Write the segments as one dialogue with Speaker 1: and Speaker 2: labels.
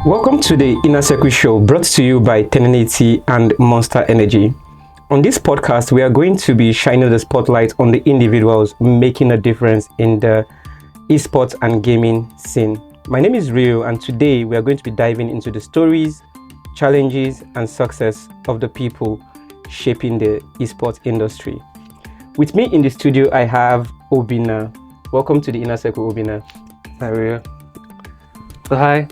Speaker 1: Welcome to the Inner Circle Show, brought to you by 1080 and Monster Energy. On this podcast, we are going to be shining the spotlight on the individuals making a difference in the esports and gaming scene. My name is Rio, and today we are going to be diving into the stories, challenges, and success of the people shaping the esports industry. With me in the studio, I have Obina. Welcome to the Inner Circle, Obina.
Speaker 2: Hi, Rio. So, hi.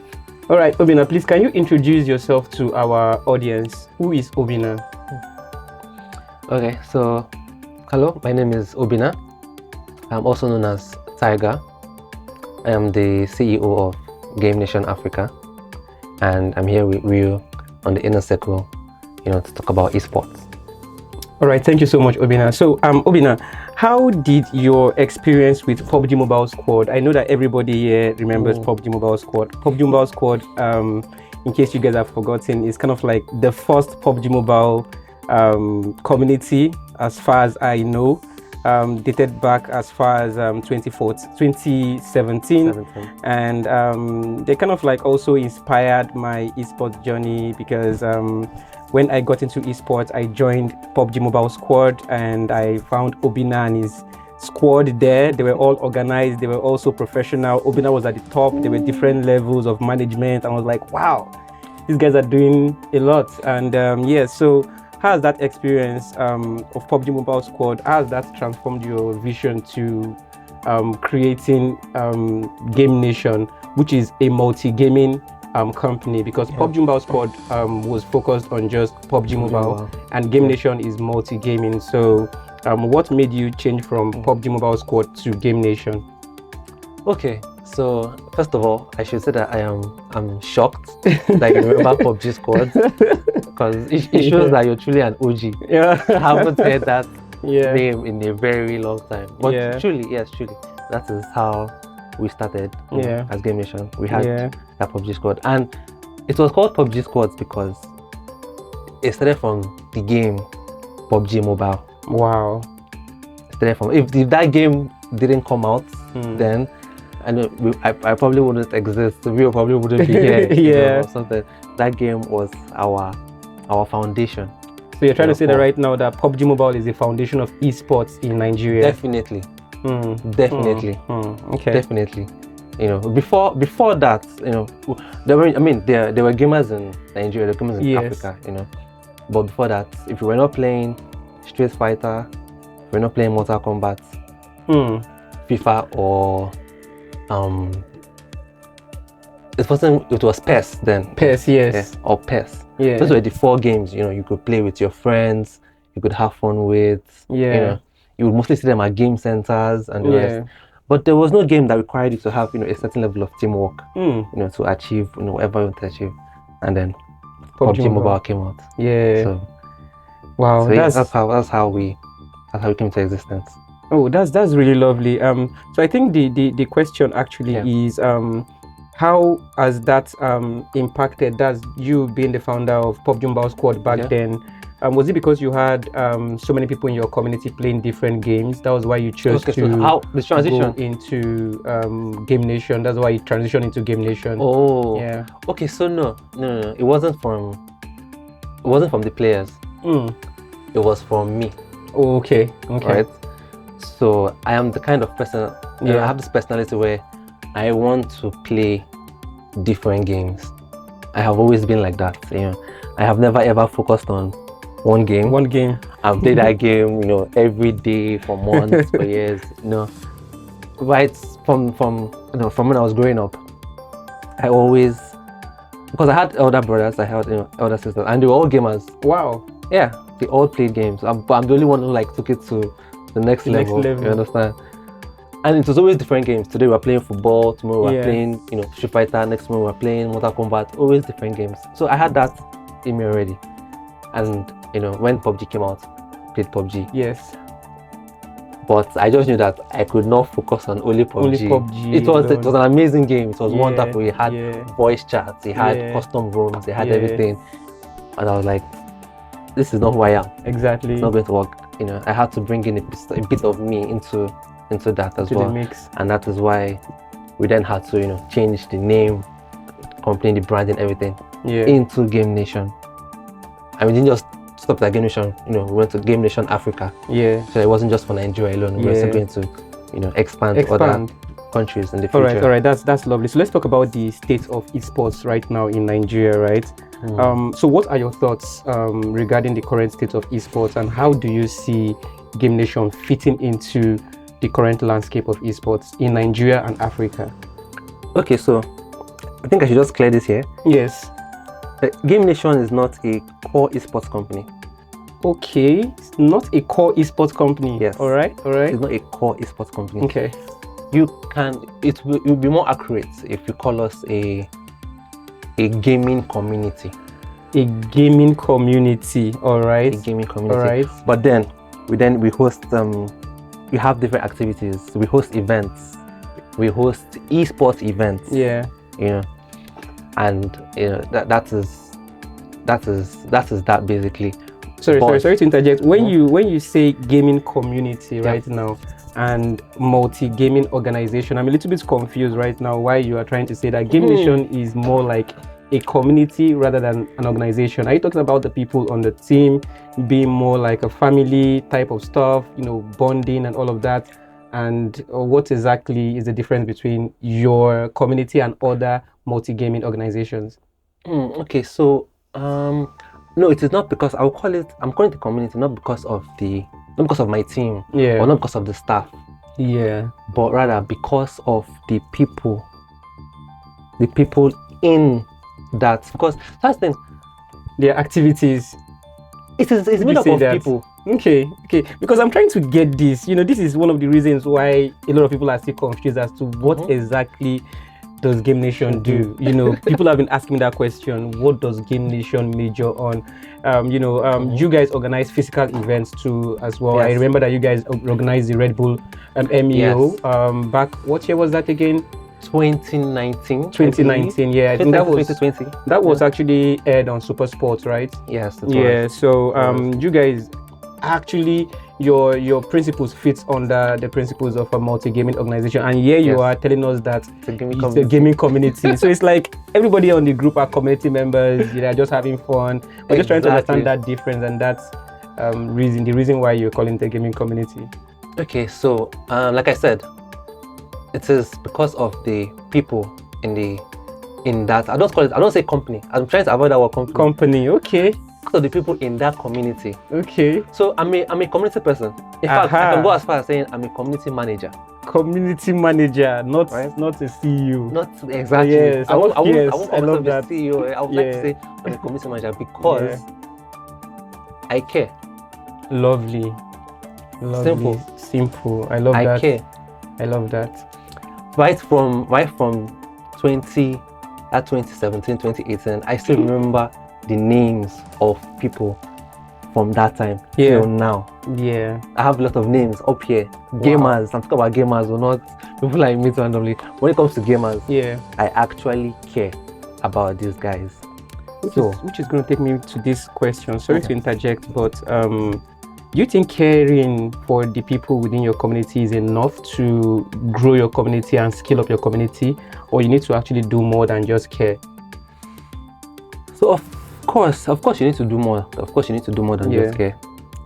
Speaker 1: All right, Obina, please can you introduce yourself to our audience? Who is Obina?
Speaker 2: Okay, so hello, my name is Obina. I'm also known as Tiger. I am the CEO of Game Nation Africa, and I'm here with Rio on the Inner Circle, to talk about esports.
Speaker 1: All right, thank you so much, Obina. So, Obina, how did your experience with PUBG Mobile Squad? I know that everybody here remembers PUBG Mobile Squad. PUBG Mobile Squad, in case you guys have forgotten, is kind of like the first PUBG Mobile community, as far as I know, dated back as far as 2017. And they kind of like also inspired my esports journey because when I got into esports, I joined PUBG Mobile Squad and I found Obina and his squad there. They were all organized. They were also professional. Obina was at the top. There were different levels of management. I was like, wow, these guys are doing a lot. And so how has that experience of PUBG Mobile Squad, how has that transformed your vision to creating Game Nation, which is a multi-gaming company? Because PUBG Mobile Squad was focused on just PUBG Mobile, and Game Nation is multi-gaming. So what made you change from PUBG Mobile Squad to Game Nation?
Speaker 2: Okay, so first of all, I should say that I'm shocked that you remember PUBG Squad, because it shows that you're truly an OG.
Speaker 1: Yeah,
Speaker 2: I haven't heard that name in a very long time. But truly, that is how we started as Game Nation. We had that PUBG Squad, and it was called PUBG Squad because it started from the game PUBG Mobile.
Speaker 1: Wow.
Speaker 2: It started from, if that game didn't come out, then I probably wouldn't exist. We probably wouldn't be here. Or something. That game was our foundation.
Speaker 1: So you're trying to say that right now that PUBG Mobile is the foundation of esports in Nigeria?
Speaker 2: Definitely. Definitely.
Speaker 1: Okay.
Speaker 2: Definitely. Before that, there were gamers in Nigeria, there were gamers in Africa, But before that, if you were not playing Street Fighter, if you were not playing Mortal Kombat, FIFA, or it was PES then.
Speaker 1: PES, yes.
Speaker 2: Or PES.
Speaker 1: Yeah.
Speaker 2: Those were the 4 games, you could play with your friends, you could have fun with. You would mostly see them at game centers and the rest. But there was no game that required you to have, a certain level of teamwork, to achieve, whatever you want to achieve. And then PUBG Mobile came out.
Speaker 1: Yeah.
Speaker 2: So,
Speaker 1: wow.
Speaker 2: that's how we came to existence.
Speaker 1: Oh, that's really lovely. So I think the question actually is how has that impacted? That's you being the founder of PUBG Mobile Squad back then. Was it because you had so many people in your community playing different games? That was why you chose to
Speaker 2: how the transition
Speaker 1: go into Game Nation? That's why you transitioned into Game Nation.
Speaker 2: Oh, yeah. Okay, so no. It wasn't from the players. It was from me.
Speaker 1: Oh, okay.
Speaker 2: Right. So I am the kind of person. I have this personality where I want to play different games. I have always been like that. I have never ever focused on one game. I've played that game, every day for months, for years. Right from when I was growing up, I always, because I had elder brothers, I had elder sisters, and they were all gamers.
Speaker 1: Wow.
Speaker 2: Yeah, they all played games. But I'm the only one who took it to the next level. You understand? And it was always different games. Today we're playing football. Tomorrow we're playing, Street Fighter. Next tomorrow we're playing Mortal Kombat. Always different games. So I had that in me already. And when PUBG came out, played PUBG.
Speaker 1: Yes.
Speaker 2: But I just knew that I could not focus on only PUBG. It was an amazing game. It was wonderful. It had voice chats. It had custom rooms. It had everything. And I was like, this is not who I am.
Speaker 1: Exactly.
Speaker 2: It's not going to work. I had to bring in a bit of me into that as well.
Speaker 1: The mix.
Speaker 2: And that is why we then had to change the name company, the branding, everything
Speaker 1: Yeah.
Speaker 2: into Game Nation. And we didn't just stop at Game Nation, we went to Game Nation Africa.
Speaker 1: Yeah.
Speaker 2: So it wasn't just for Nigeria alone. We were also going to, expand to other countries in the future.
Speaker 1: All right. That's lovely. So let's talk about the state of esports right now in Nigeria, right? So what are your thoughts regarding the current state of esports, and how do you see Game Nation fitting into the current landscape of esports in Nigeria and Africa?
Speaker 2: Okay, so I think I should just clear this here.
Speaker 1: Yes.
Speaker 2: Game Nation is not a core esports company.
Speaker 1: Okay, it's not a core esports company.
Speaker 2: Yes.
Speaker 1: All right.
Speaker 2: It's not a core esports company.
Speaker 1: Okay.
Speaker 2: It will be more accurate if you call us a gaming community.
Speaker 1: A gaming community. All right.
Speaker 2: A gaming community.
Speaker 1: All right.
Speaker 2: But then we host we have different activities. We host events. We host esports events.
Speaker 1: Yeah.
Speaker 2: And that is that basically.
Speaker 1: Sorry to interject. When you say gaming community right now and multi-gaming organization, I'm a little bit confused right now why you are trying to say that Game Nation is more like a community rather than an organization. Are you talking about the people on the team being more like a family type of stuff, bonding and all of that? And what exactly is the difference between your community and other multi-gaming organizations?
Speaker 2: Okay, so no, it is not because I'm calling it community, not because of my team, or not because of the staff, but rather because of the people in that. Because that's the thing,
Speaker 1: their activities.
Speaker 2: It's made up of people.
Speaker 1: Okay, because I'm trying to get this. This is one of the reasons why a lot of people are still confused as to what exactly does Game Nation do. People have been asking me that question. What does Game Nation major on? You guys organize physical events too as well.
Speaker 2: Yes.
Speaker 1: I remember that you guys organized the Red Bull MEO. Back, what year was that again?
Speaker 2: 2019.
Speaker 1: 2019, yeah. I think that was
Speaker 2: 2020.
Speaker 1: That was actually aired on Super Sports, right?
Speaker 2: Yes.
Speaker 1: So you guys actually your principles fit under the principles of a multi-gaming organization, and here you are telling us that it's a gaming community. So it's like everybody on the group are community members. They're just having fun. We're just trying to understand that difference, and that's the reason why you're calling it a gaming community.
Speaker 2: Okay, so like I said, it is because of the people in that. I don't say company. I'm trying to avoid that word company.
Speaker 1: Okay.
Speaker 2: Because of the people in that community.
Speaker 1: Okay.
Speaker 2: So I'm a community person. In fact, I can go as far as saying I'm a community manager.
Speaker 1: Community manager, not a CEO.
Speaker 2: Not exactly.
Speaker 1: Yes.
Speaker 2: I won't
Speaker 1: I love that.
Speaker 2: CEO. I would like to say I'm a community manager because I care.
Speaker 1: Lovely. Simple. I love that.
Speaker 2: I care.
Speaker 1: I love that.
Speaker 2: Right from 2017, 2018, I still remember the names of people from that time till now.
Speaker 1: Yeah.
Speaker 2: I have a lot of names up here. Wow. Gamers. I'm talking about gamers, or not people like me randomly. When it comes to gamers, I actually care about these guys.
Speaker 1: Which is going to take me to this question. Sorry to interject, but do you think caring for the people within your community is enough to grow your community and scale up your community, or you need to actually do more than just care?
Speaker 2: So of course you need to do more. Of course you need to do more than just care.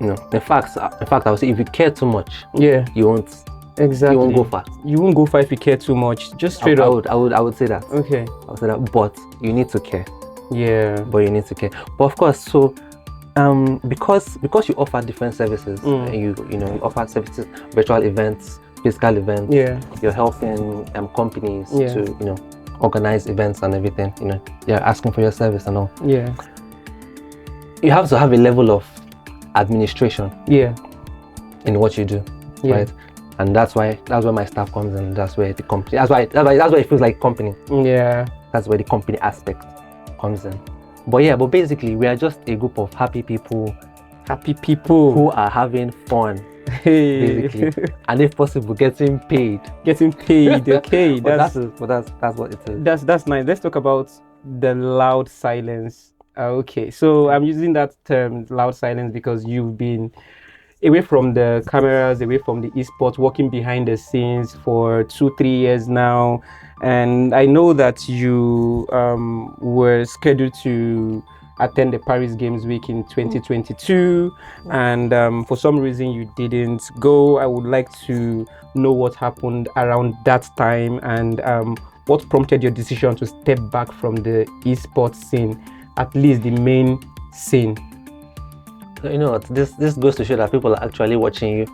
Speaker 2: In fact I would say if you care too much, you won't go far.
Speaker 1: You won't go far if you care too much. Just straight up.
Speaker 2: I would say that.
Speaker 1: Okay.
Speaker 2: I would say that, but you need to care.
Speaker 1: Yeah.
Speaker 2: But you need to care. But of course, so because you offer different services, you offer services, virtual events, physical events. You're helping companies to organize events and everything. They're asking for your service and all. You have to have a level of administration. In what you do, right? And that's where my staff comes in. That's where the company. That's why it feels like company. That's where the company aspect comes in. But basically we are just a group of happy people who are having fun, basically, and if possible getting paid.
Speaker 1: Okay.
Speaker 2: that's what it is.
Speaker 1: That's nice. Let's talk about the loud silence. Okay, so I'm using that term loud silence because you've been away from the cameras, away from the esports, working behind the scenes for 2-3 years now. And I know that you were scheduled to attend the Paris Games Week in 2022, and for some reason you didn't go. I would like to know what happened around that time, and what prompted your decision to step back from the esports scene, at least the main scene.
Speaker 2: You know what? This goes to show that people are actually watching you.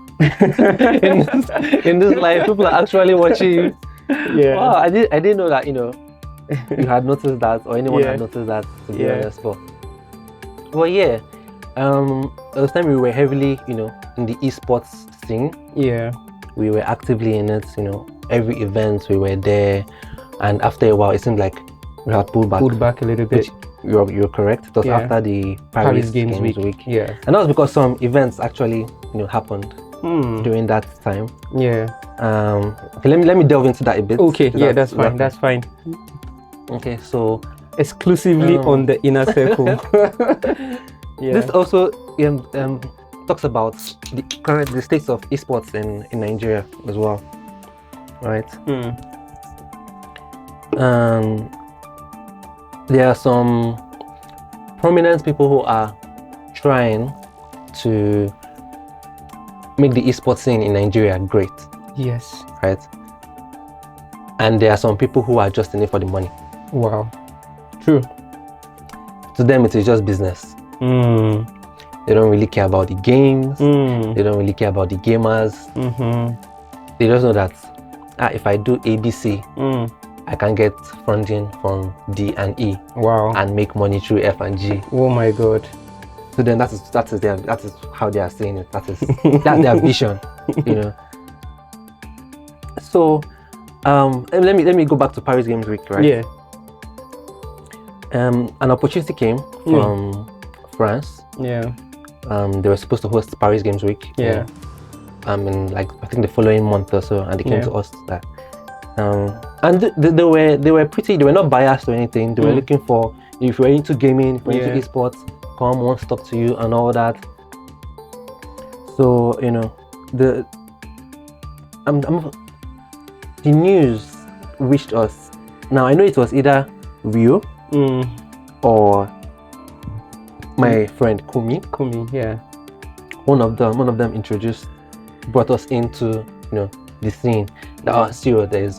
Speaker 2: in this life, people are actually watching you.
Speaker 1: Yeah.
Speaker 2: Wow, I didn't know that, you know, you had noticed that, or anyone had noticed that, to be honest. But yeah, at the time we were heavily, you know, in the esports scene.
Speaker 1: Yeah.
Speaker 2: We were actively in it, you know, every event we were there, and after a while it seemed like we had pulled back
Speaker 1: a little bit.
Speaker 2: You're correct. It was after the Paris Games Week.
Speaker 1: Yeah.
Speaker 2: And that was because some events actually, you know, happened during that time.
Speaker 1: Yeah.
Speaker 2: Okay, let me delve into that a bit.
Speaker 1: Okay, yeah, that's fine. That's fine.
Speaker 2: Okay, so
Speaker 1: exclusively on the inner circle. Yeah.
Speaker 2: This also talks about the states of esports in Nigeria as well, right? There are some prominent people who are trying to make the esports scene in Nigeria great.
Speaker 1: Yes.
Speaker 2: Right? And there are some people who are just in it for the money.
Speaker 1: Wow. True.
Speaker 2: To them, it is just business. They don't really care about the games. They don't really care about the gamers. They just know that if I do ABC, I can get funding from D and E.
Speaker 1: Wow.
Speaker 2: And make money through F and G.
Speaker 1: Oh my God.
Speaker 2: So then that is how they are saying it. That's their vision, you know. So let me go back to Paris Games Week, right?
Speaker 1: Yeah.
Speaker 2: An opportunity came from France.
Speaker 1: Yeah.
Speaker 2: They were supposed to host Paris Games Week.
Speaker 1: Yeah.
Speaker 2: In like I think the following month or so, and they came to us that. And they were not biased or anything. They were looking for, if you're into gaming, if you're into esports, come, won't stop to you and all that. So you know, the news reached us. Now I know it was either Rio or my friend Kumi.
Speaker 1: Yeah.
Speaker 2: One of them brought us into, you know, the scene. There's, you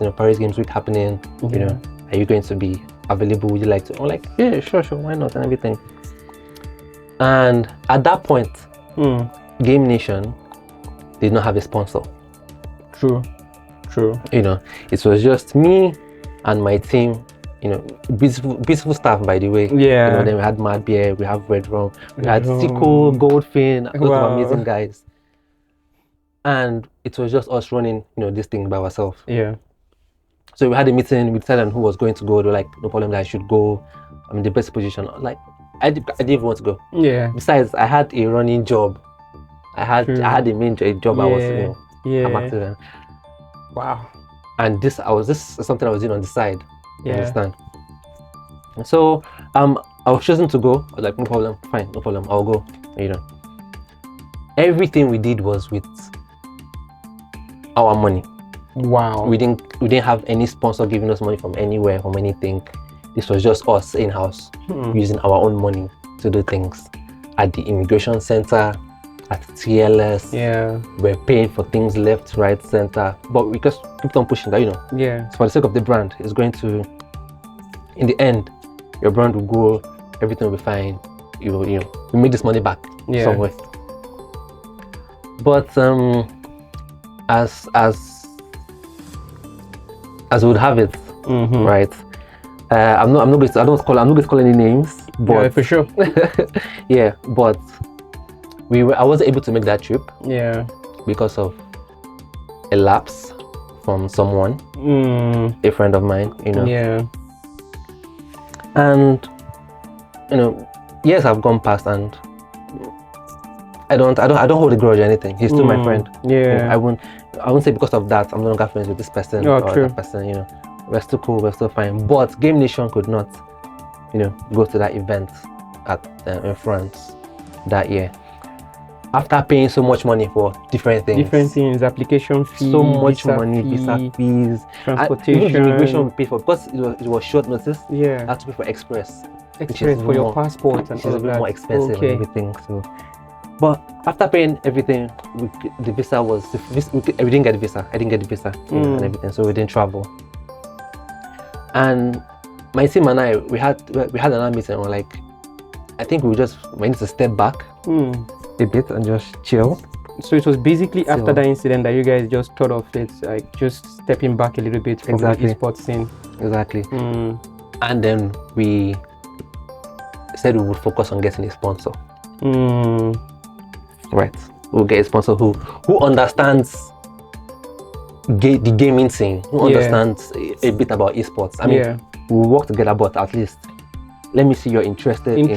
Speaker 2: know, Paris Games Week happening. You know, are you going to be available? Would you like to? I'm like, yeah, sure, why not, and everything. And at that point, Game Nation did not have a sponsor.
Speaker 1: True.
Speaker 2: You know, it was just me and my team. You know, beautiful stuff, by the way.
Speaker 1: Yeah.
Speaker 2: You know, then we had Mad Beer, we have Red Rum, we had Siko, Goldfin, a lot of amazing guys. And it was just us running, you know, this thing by ourselves.
Speaker 1: Yeah.
Speaker 2: So we had a meeting, we decided on who was going to go. They were like, no problem, that I should go. I'm in the best position. Like, I didn't even want to go. Yeah. Besides, I had a running job. I had a main job. I was, you know, I'm active in.
Speaker 1: Wow.
Speaker 2: And this is something I was doing on the side. You understand? So I was chosen to go. I was like, no problem, fine, no problem, I'll go. You know, everything we did was with our money.
Speaker 1: Wow.
Speaker 2: We didn't have any sponsor giving us money from anywhere, from anything. This was just us in-house using our own money to do things at the immigration center, at TLS.
Speaker 1: Yeah.
Speaker 2: We're paying for things left, right, center, but we just keep on pushing that, you know.
Speaker 1: Yeah.
Speaker 2: So for the sake of the brand, it's going to, in the end, your brand will go, everything will be fine. You know, we make this money back somewhere. But as we would have it, right? I'm not going to call any names, but
Speaker 1: yeah, for sure.
Speaker 2: Yeah, but I wasn't able to make that trip.
Speaker 1: Yeah.
Speaker 2: Because of a lapse from someone, a friend of mine, you know.
Speaker 1: Yeah.
Speaker 2: And you know, years have gone past, and I don't hold a grudge or anything. He's still my friend.
Speaker 1: Yeah.
Speaker 2: You know, I won't say because of that I'm no longer friends with this person or that person. You know, we're still cool, we're still fine. But Game Nation could not, you know, go to that event in France that year. after paying so much money for different things,
Speaker 1: application fee,
Speaker 2: so much
Speaker 1: visa
Speaker 2: money,
Speaker 1: fee,
Speaker 2: visa fees,
Speaker 1: transportation,
Speaker 2: even the immigration we paid for, because it was short notice.
Speaker 1: Yeah,
Speaker 2: I had to pay for express
Speaker 1: for your passport and
Speaker 2: which
Speaker 1: all
Speaker 2: is
Speaker 1: of
Speaker 2: a bit
Speaker 1: that.
Speaker 2: more expensive
Speaker 1: Okay.
Speaker 2: and everything. So, but after paying everything, the visa was we didn't get the visa. I didn't get the visa and everything, so we didn't travel. And my team and I, we had another meeting. We're like, I think we need to step back a bit and just chill.
Speaker 1: So it was basically after that incident that you guys just thought of it, like just stepping back a little bit from the esports scene.
Speaker 2: Exactly. And then we said we would focus on getting a sponsor. Right. We'll get a sponsor who understands the gaming scene, who understands a bit about esports. I mean, we'll work together, but at least let me see you're interested in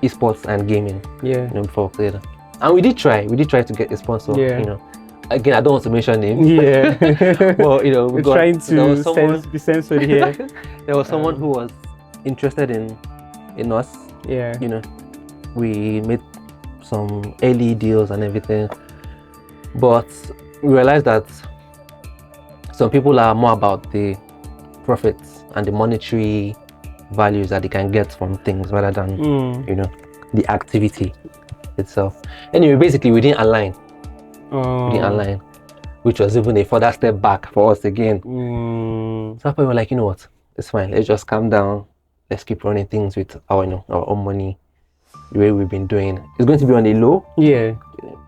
Speaker 2: esports and gaming.
Speaker 1: Yeah.
Speaker 2: Before we play that. And we did try to get a sponsor.
Speaker 1: Yeah.
Speaker 2: Again, I don't want to mention names.
Speaker 1: Yeah.
Speaker 2: Well, we're
Speaker 1: trying to be censored here.
Speaker 2: There was someone who was interested in us.
Speaker 1: Yeah.
Speaker 2: We made some early deals and everything, but we realized that some people are more about the profits and the monetary values that they can get from things rather than the activity itself. Anyway, basically we didn't align. Which was even a further step back for us again. So we were like, you know what, it's fine, let's just calm down, let's keep running things with our own money, the way we've been doing. It's going to be on a low.
Speaker 1: Yeah.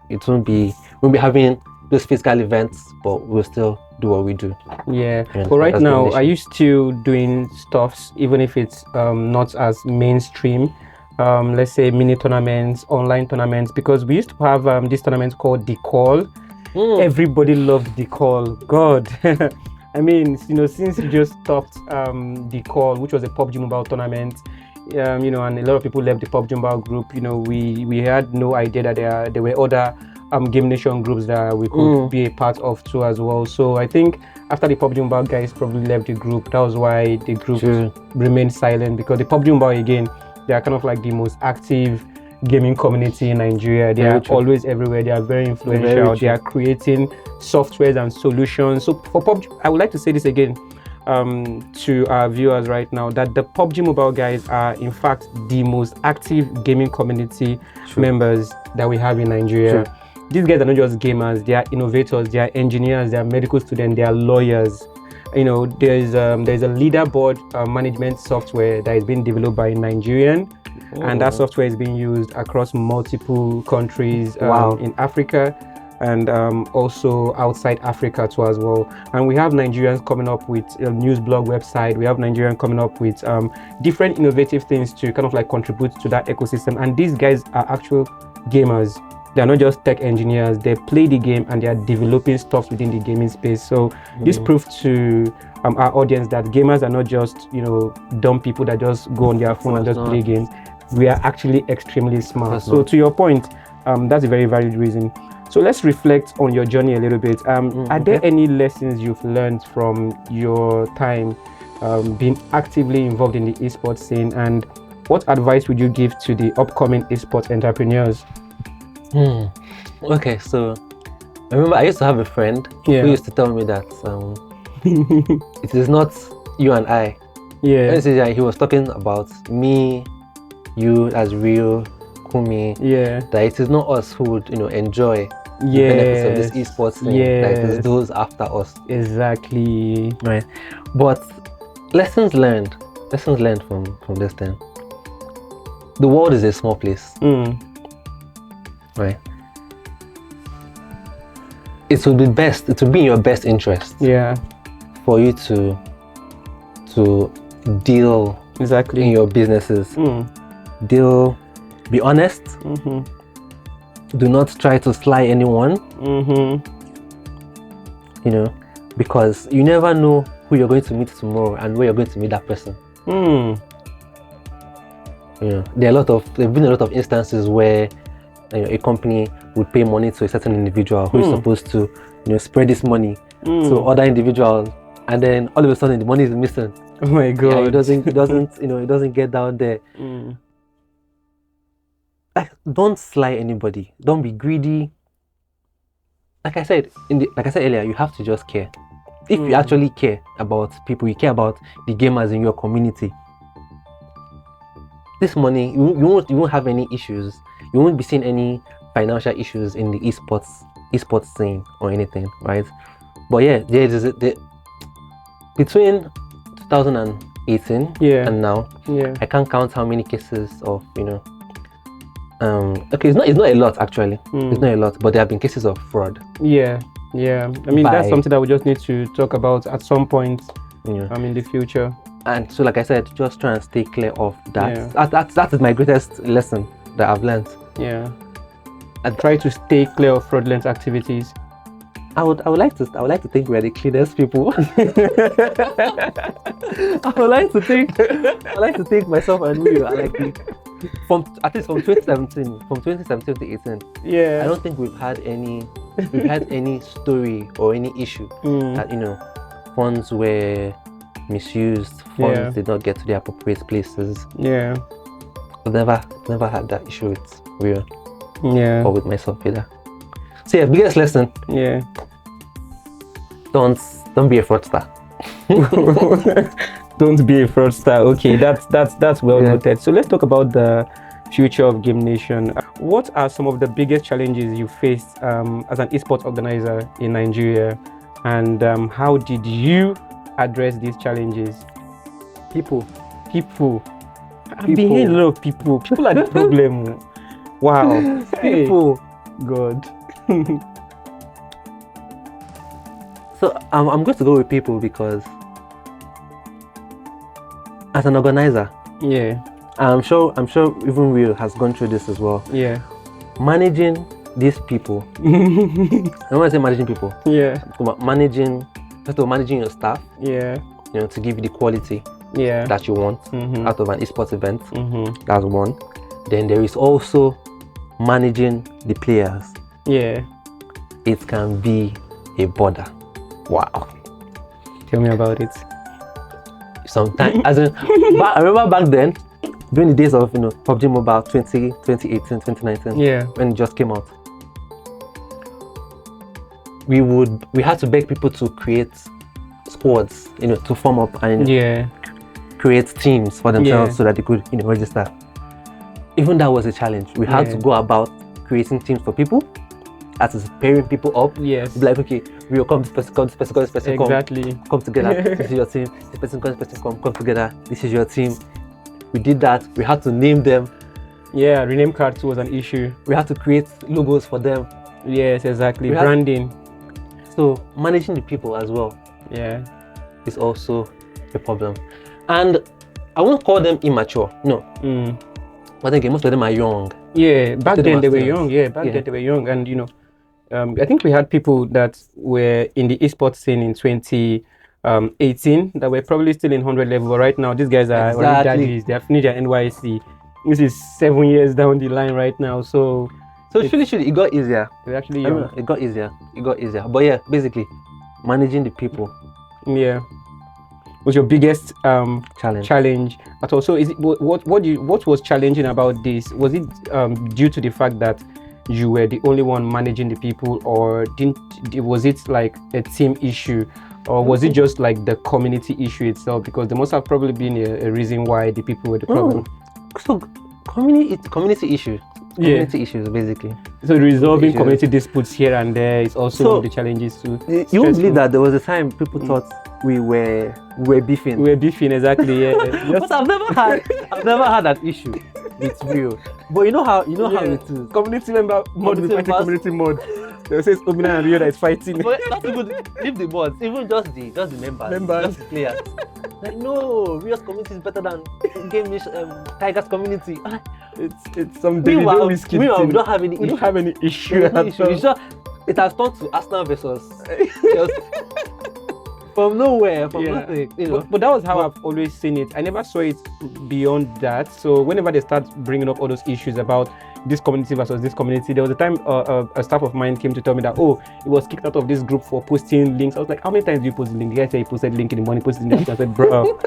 Speaker 2: It won't be having those physical events, but we'll still do what we do.
Speaker 1: Yeah. But right now, are you still doing stuffs, even if it's not as mainstream? Let's say mini tournaments, online tournaments, because we used to have this tournament called The Call. Everybody loved The Call. God. I mean, since you just stopped The Call, which was a PUBG Mobile tournament, and a lot of people left the PUBG Mobile group, we had no idea that there were other Game Nation groups that we could be a part of too as well. So I think after the PUBG Mobile guys probably left the group, that was why the group remained silent, because the PUBG Mobile, again, they are kind of like the most active gaming community in Nigeria. They are always everywhere. They are very influential. They are creating softwares and solutions. So for PUBG, I would like to say this again to our viewers right now, that the PUBG Mobile guys are in fact the most active gaming community members that we have in Nigeria. These guys are not just gamers. They are innovators. They are engineers. They are medical students. They are lawyers. There's a leaderboard management software that is being developed by a Nigerian, and that software is being used across multiple countries in Africa and also outside Africa too as well. And we have Nigerians coming up with a news blog website. We have Nigerians coming up with different innovative things to kind of like contribute to that ecosystem. And these guys are actual gamers. They're not just tech engineers. They play the game and they are developing stuff within the gaming space. So this proves to our audience that gamers are not just dumb people that just go on their phone and just play games. We are actually extremely smart. So to your point, that's a very valid reason. So let's reflect on your journey a little bit. Are there any lessons you've learned from your time being actively involved in the esports scene, and what advice would you give to the upcoming esports entrepreneurs?
Speaker 2: Okay, so I remember I used to have a friend who used to tell me that it is not you and I. Yeah. He was talking about me, you as real, Kumi. Yeah. That it is not us who would enjoy the benefits of this esports thing. That it is those after us.
Speaker 1: Exactly.
Speaker 2: Right. But lessons learned from this thing. The world is a small place. Right. It would be in your best interest. Yeah. For you to deal in your businesses. Be honest. Do not try to sly anyone. Because you never know who you're going to meet tomorrow and where you're going to meet that person. There have been a lot of instances where a company would pay money to a certain individual who is supposed to spread this money to other individuals, and then all of a sudden the money is missing. Oh my god. It doesn't get down there. like, don't sly anybody. Don't be greedy. Like I said earlier, you have to just care. If you actually care about people, you care about the gamers in your community. This money, you won't have any issues. You won't be seeing any financial issues in the esports scene or anything, right? But yeah, between 2018 and now, I can't count how many cases of, okay, it's not a lot actually. It's not a lot, but there have been cases of fraud.
Speaker 1: I mean, that's something that we just need to talk about at some point in the future.
Speaker 2: And so, like I said, just try and stay clear of that. That is my greatest lesson that I've learned.
Speaker 1: And try to stay clear of fraudulent activities.
Speaker 2: I would like to think we're the cleanest people. I would like to think myself and we are like at least from 2017 to 2018. I don't think we've had any story or any issue that funds were misused, funds did not get to the appropriate places. I've never had that issue with Rio. Or with myself either. So biggest lesson. Don't be a fraudster.
Speaker 1: Don't be a fraudster. Okay, that's well noted. So let's talk about the future of Game Nation. What are some of the biggest challenges you faced as an esports organizer in Nigeria, and how did you address these challenges? People. I've been hearing a lot of people. People are the problem. Wow.
Speaker 2: People.
Speaker 1: God.
Speaker 2: So I'm going to go with people because as an organizer, I'm sure even Will has gone through this as well. Managing these people. And when I say managing people, managing your staff. To give you the quality that you want out of an esports event. That's one. Then there is also managing the players. It can be a bother. Wow.
Speaker 1: Tell me about it.
Speaker 2: Sometimes, I remember back then, during the days of PUBG Mobile 2018, 2019, when it just came out, we had to beg people to create squads, to form up and create teams for themselves so that they could register. Even that was a challenge. We had to go about creating teams for people, that is pairing people up.
Speaker 1: Yes.
Speaker 2: Like, okay, we'll come, this person, come together. This is your team. This person, come together. This is your team. We did that. We had to name them.
Speaker 1: Rename cards was an issue.
Speaker 2: We had to create logos for them.
Speaker 1: Yes, exactly. Branding.
Speaker 2: So managing the people as well. Is also a problem. And I won't call them immature. No. I think most of them are young.
Speaker 1: Back then they were young. Back then they were young, and I think we had people that were in the esports scene in 2018 that were probably still in 100 level. But right now, these guys are already daddies. They have finished their NYC. This is 7 years down the line right now. So
Speaker 2: it got easier.
Speaker 1: They're actually young.
Speaker 2: It got easier. But basically, managing the people.
Speaker 1: Was your biggest
Speaker 2: challenge
Speaker 1: at all? So is it what was challenging about this? Was it due to the fact that you were the only one managing the people, or was it like a team issue, or was it just like the community issue itself? Because there must have probably been a reason why the people were the problem.
Speaker 2: So community issues. Community issues, basically.
Speaker 1: So resolving community disputes here and there is also one of the challenges too.
Speaker 2: You won't believe that there was a time people thought we were beefing.
Speaker 1: We were beefing, exactly.
Speaker 2: But I've never had that issue with Rio. But you know how it is.
Speaker 1: Community member mod with fighting community mod. They say it's Obina and Rio that is fighting.
Speaker 2: But not even leave the mods, even just the members. Just the players. Like, no, Rio's community is better than Tiger's community.
Speaker 1: It's some daily risky.
Speaker 2: We don't have any issue.
Speaker 1: We don't have any issue at all.
Speaker 2: It's just, it has turned to Arsenal versus Chelsea. From nowhere, from nothing.
Speaker 1: But that was how I've always seen it. I never saw it beyond that. So whenever they start bringing up all those issues about this community versus this community, there was a time a staff of mine came to tell me that, oh, he was kicked out of this group for posting links. I was like, how many times do you post the link? The guy said he posted link in the morning, posted in the afternoon. I said, bro,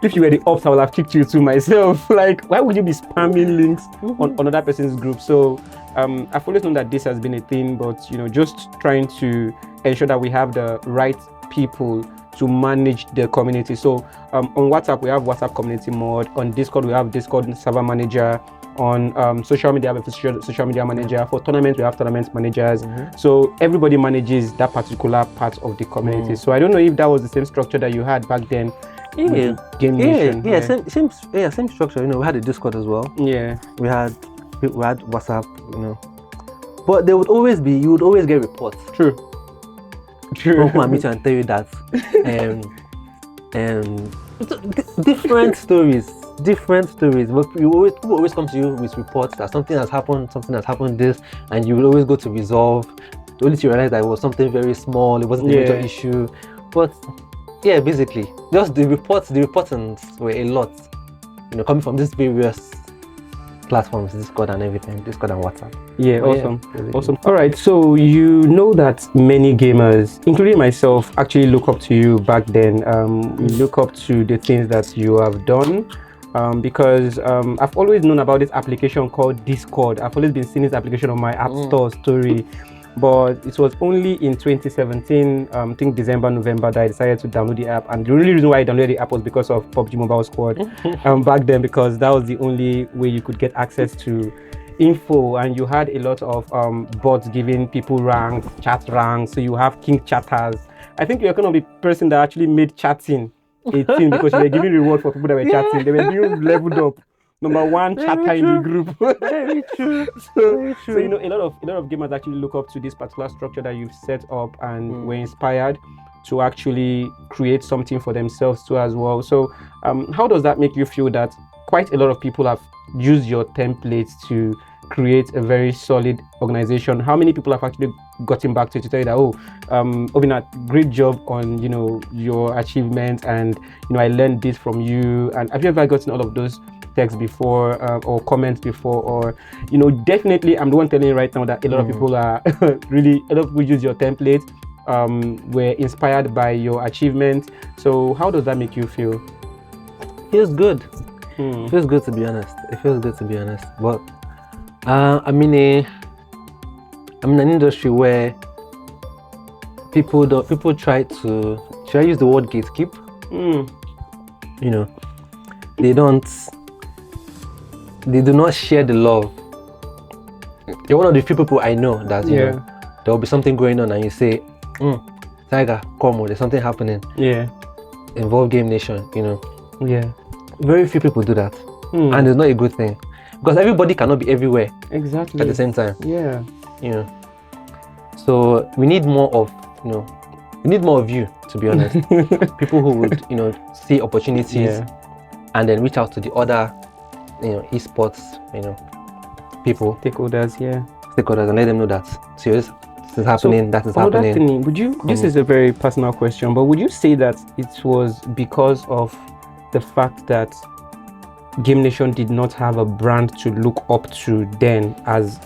Speaker 1: if you were the ops, I would have kicked you too myself. Like, why would you be spamming links on another person's group? So I've always known that this has been a thing, but just trying to ensure that we have the right people to manage the community. So on WhatsApp, we have WhatsApp community mode. On Discord, we have Discord server manager. On social media, we have a social media manager. For tournaments, we have tournament managers. So everybody manages that particular part of the community. So I don't know if that was the same structure that you had back then. Game Nation.
Speaker 2: Same structure. We had a Discord as well.
Speaker 1: Yeah,
Speaker 2: we had WhatsApp. But you would always get reports.
Speaker 1: True.
Speaker 2: People come and meet you and tell you that different stories. But people always come to you with reports that something has happened this, and you will always go to resolve. Only to realize that it was something very small, it wasn't a major issue. But yeah, basically, just the reportings were a lot. Coming from these various platforms, Discord and everything, Discord and WhatsApp.
Speaker 1: Yeah, awesome. All right, so that many gamers, including myself, actually look up to you back then. We look up to the things that you have done. Because I've always known about this application called Discord. I've always been seeing this application on my App Store story, but it was only in 2017, I think December, November, that I decided to download the app. And the only reason why I downloaded the app was because of PUBG Mobile Squad back then, because that was the only way you could get access to info, and you had a lot of bots giving people ranks, chat ranks. So you have king chatters. I think you're kind of the person that actually made chatting 18 because you were giving reward for people that were chatting. They were being leveled up. Number one chatter in the group.
Speaker 2: Very true.
Speaker 1: So a lot of gamers actually look up to this particular structure that you've set up, and were inspired to actually create something for themselves too as well. So how does that make you feel that quite a lot of people have used your templates to create a very solid organization? How many people have actually gotten back to you to tell you that, Obinna, great job on your achievements, and I learned this from you? And have you ever gotten all of those texts before, or comments before? Or definitely I'm the one telling you right now that a lot of people are really, a lot of people use your template, were inspired by your achievement. So how does that make you feel?
Speaker 2: Feels good. It feels good, to be honest. But I'm in an industry where people try to, should I use the word gatekeep? They do not share the love. You're one of the few people I know that there will be something going on and you say, Tiger, come on, there's something happening. Involve Game Nation. Very few people do that, and it's not a good thing, because everybody cannot be everywhere
Speaker 1: exactly
Speaker 2: at the same time. So we need more of you, to be honest. People who would see opportunities and then reach out to the other esports people, stakeholders, and let them know that this is happening, that is happening.
Speaker 1: Would you, this is a very personal question, but would you say that it was because of the fact that Game Nation did not have a brand to look up to then as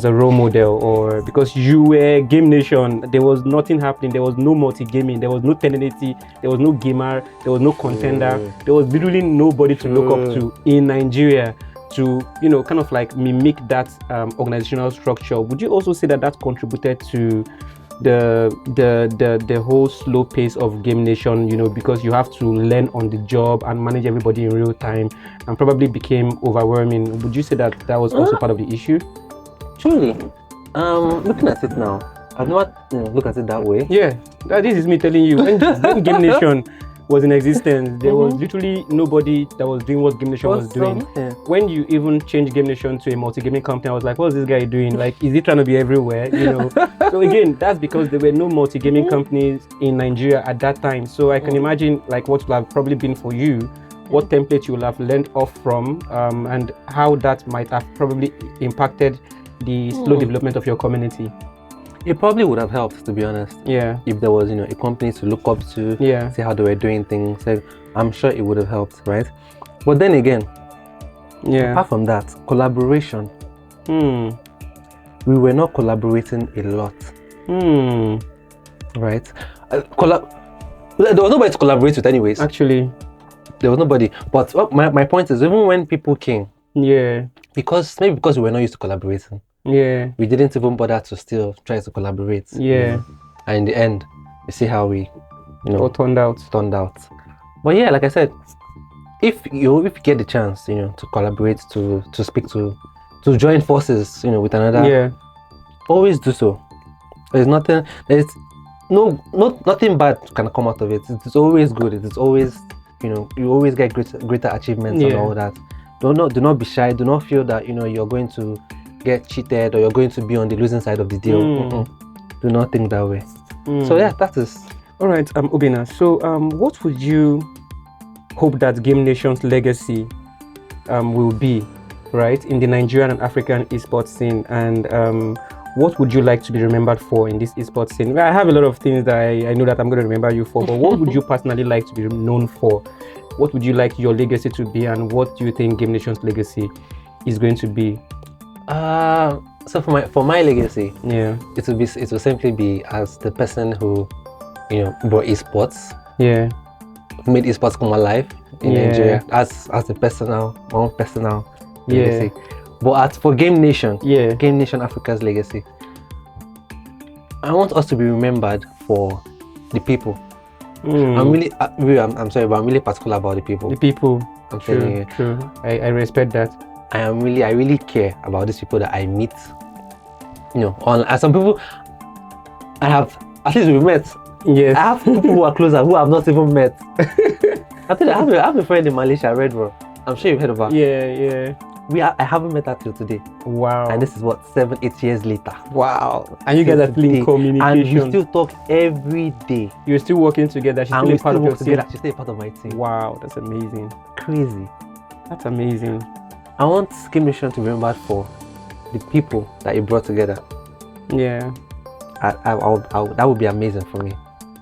Speaker 1: a role model, or because you were Game Nation, there was nothing happening, there was no multi-gaming, there was no 1080, there was no gamer, there was no contender, there was literally nobody to look up to in Nigeria to kind of like mimic that organizational structure? Would you also say that contributed to the whole slow pace of Game Nation, because you have to learn on the job and manage everybody in real time, and probably became overwhelming? Would you say that was also part of the issue?
Speaker 2: Surely. Looking at it now, I've not looked at it that way.
Speaker 1: Yeah, this is me telling you. When Game Nation was in existence, there was literally nobody that was doing what Game Nation was doing. When you even changed Game Nation to a multi-gaming company, I was like, what's this guy doing? Like, is he trying to be everywhere? So again, that's because there were no multi-gaming companies in Nigeria at that time. So I can imagine like what would have probably been for you, what template you will have learned off from, and how that might have probably impacted the slow development of your community.
Speaker 2: It probably would have helped, to be honest. If there was, a company to look up to, see how they were doing things. So I'm sure it would have helped, right? But then again, apart from that, collaboration. We were not collaborating a lot. Right? Well, there was nobody to collaborate with anyways.
Speaker 1: Actually,
Speaker 2: There was nobody. But my point is, even when people came,
Speaker 1: yeah,
Speaker 2: because we were not used to collaborating,
Speaker 1: yeah,
Speaker 2: we didn't even bother to still try to collaborate.
Speaker 1: yeah.
Speaker 2: And in the end, you see how we,
Speaker 1: All turned out.
Speaker 2: But yeah, like I said, if you get the chance, to collaborate, to speak to join forces, with another,
Speaker 1: Yeah,
Speaker 2: always do so. There's nothing bad can come out of it. It's always good. It's always, you always get greater achievements and all that. Do not be shy. Do not feel that you're going to get cheated or you're going to be on the losing side of the deal. Do not think that way. So yeah, that is
Speaker 1: all right. Obina, so what would you hope that Game Nation's legacy will be, right, in the Nigerian and African esports scene, and what would you like to be remembered for in this esports scene? I have a lot of things that I know that I'm going to remember you for, but what would you personally like to be known for? What would you like your legacy to be, and what do you think Game Nation's legacy is going to be?
Speaker 2: So for my legacy,
Speaker 1: Yeah,
Speaker 2: it will simply be as the person who, brought esports.
Speaker 1: Yeah,
Speaker 2: Made esports come alive in Nigeria as my own personal legacy. But for Game Nation, Game Nation Africa's legacy, I want us to be remembered for the people. I'm sorry, but I'm really particular about the people.
Speaker 1: The people.
Speaker 2: I'm telling you.
Speaker 1: True. I respect that.
Speaker 2: I really care about these people that I meet. As some people I have, at least we've met.
Speaker 1: Yes.
Speaker 2: I have people who are closer who I've not even met. I tell you, I have a friend in Malaysia, Red Bro. I'm sure you've heard of her.
Speaker 1: Yeah.
Speaker 2: I haven't met her till today.
Speaker 1: Wow.
Speaker 2: And this is what 7-8 years later.
Speaker 1: Wow. And you guys are still in communication.
Speaker 2: And we still talk every day.
Speaker 1: You're still working together. She's still a part of your team.
Speaker 2: She's still a part of my team.
Speaker 1: Wow, that's amazing.
Speaker 2: Crazy.
Speaker 1: That's amazing.
Speaker 2: I want Game Nation to be remembered for the people that it brought together.
Speaker 1: Yeah.
Speaker 2: That would be amazing for me.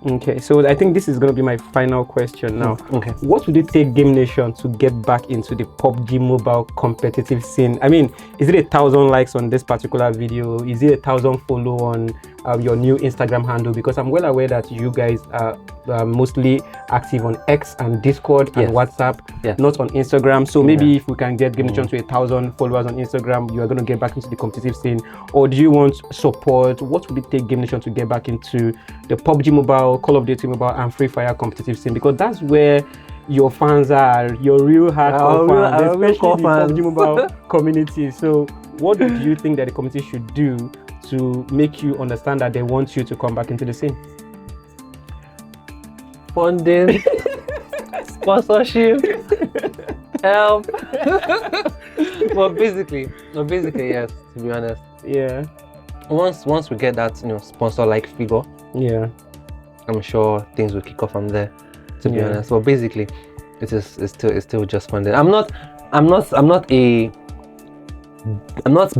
Speaker 1: Okay, so I think this is going to be my final question now.
Speaker 2: Okay.
Speaker 1: What would it take Game Nation to get back into the PUBG Mobile competitive scene? I mean, is it 1,000 likes on this particular video? Is it 1,000 follow on your new Instagram handle? Because I'm well aware that you guys are mostly active on X and Discord and WhatsApp, not on Instagram. So maybe if we can get Game Nation to 1,000 followers on Instagram, you are going to get back into the competitive scene. Or do you want support? What would it take Game Nation to get back into the PUBG Mobile, Call of Duty Mobile, and Free Fire competitive scene? Because that's where your fans are, your real hardcore fans, especially the PUBG Mobile community. So what do you think that the community should do to make you understand that they want you to come back into the scene?
Speaker 2: Funding, sponsorship, help. but basically, yes, to be honest.
Speaker 1: Yeah.
Speaker 2: Once we get that, sponsor-like figure, I'm sure things will kick off from there. To be honest, but basically, it's still just funding. I'm not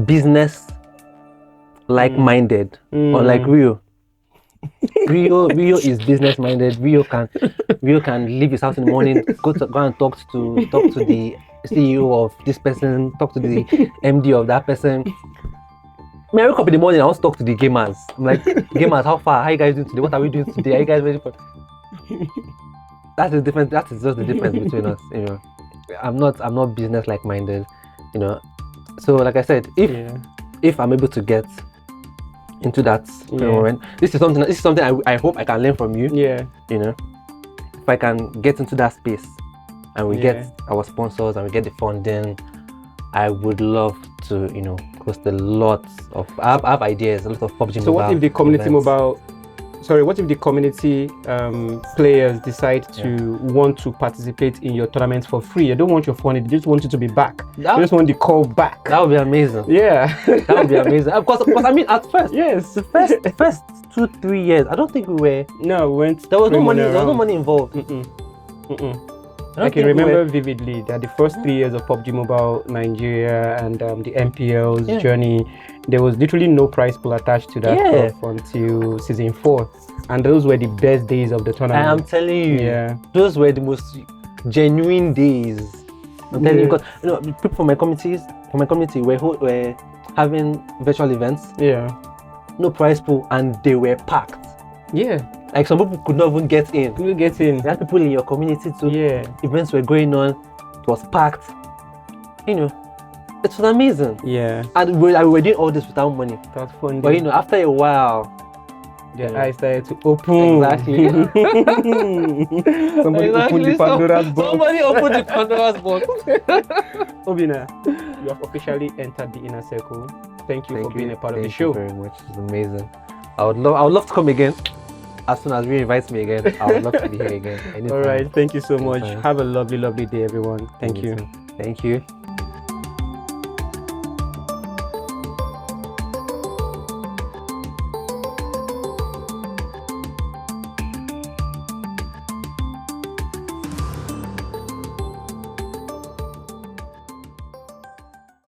Speaker 2: business like-minded or like Rio. Rio is business minded. Rio can leave his house in the morning, go and talk to the CEO of this person, talk to the MD of that person. I wake up in the morning, I want to talk to the gamers. I'm like, gamers, how far? How are you guys doing today? What are we doing today? Are you guys ready for? That is just the difference between us. I'm not business like minded. So like I said, if I'm able to get into that moment, this is something I hope I can learn from you. If I can get into that space and we get our sponsors and we get the funding, I would love to host a lot of I have ideas, a lot of PUBG.
Speaker 1: So what if the community what if the community players decide to want to participate in your tournaments for free? They don't want your funding, they just want you to be back. They just want the call back.
Speaker 2: That would be amazing.
Speaker 1: That
Speaker 2: would be amazing. Because I mean, at first, the first 2-3 years, I don't think we were.
Speaker 1: No, we went.
Speaker 2: There was no money. There was no money involved.
Speaker 1: I can remember vividly that the first 3 years of PUBG Mobile Nigeria and the MPL's journey, there was literally no prize pool attached to that stuff until season 4, and those were the best days of the tournament.
Speaker 2: I am telling you, those were the most genuine days. I'm telling you, because people from my community were having virtual events. No prize pool, and they were packed. Like some people could not even get in.
Speaker 1: Couldn't get in.
Speaker 2: You had people in your community too.
Speaker 1: Yeah.
Speaker 2: Events were going on. It was packed. You know, it was amazing.
Speaker 1: Yeah.
Speaker 2: And we were doing all this without money.
Speaker 1: That's fun.
Speaker 2: But you know, after a while,
Speaker 1: their eyes started to open.
Speaker 2: Exactly.
Speaker 1: Somebody opened the Pandora's box.
Speaker 2: Somebody opened the Pandora's box.
Speaker 1: Obina, you have officially entered the inner circle. Thank you for being a part of the show.
Speaker 2: Thank you very much. It's amazing. I would love to come again. As soon as you invite me again, I would love to be here again. Anytime.
Speaker 1: All right. Thank you so much.
Speaker 2: Anytime.
Speaker 1: Have a lovely, lovely day, everyone. Thank you.
Speaker 2: Thank you.